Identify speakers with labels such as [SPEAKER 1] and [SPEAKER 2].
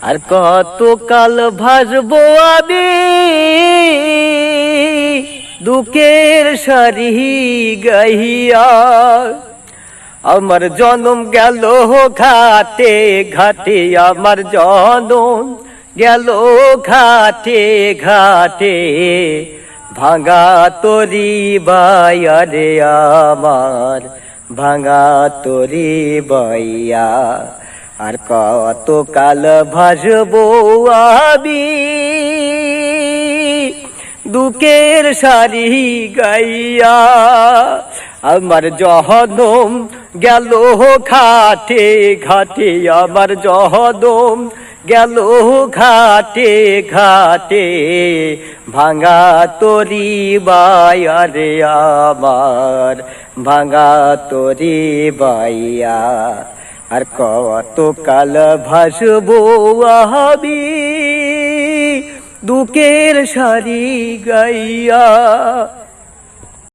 [SPEAKER 1] আর কত কাল ভাসবো আমি দুঃখের সারি গাইয়া। আমার জনম গেল ঘাটে ঘাটে, আমার জনম গেল ঘাটে ঘাটে, ভাঙা তরি বাইয়া রে আমার, ভাঙা তরি বাইয়া। আর কত কাল ভাসবো আমি দুঃখের সারি গাইয়া। আমার জনম গেল ঘাটে ঘাটে, আমার জনম গেল ঘাটে ঘাটে, ভাঙা তরি বাইয়া রে আমার, ভাঙা তরি বাইয়া। আর কত কাল ভাসবো আমি দুঃখের সারি গাইয়া।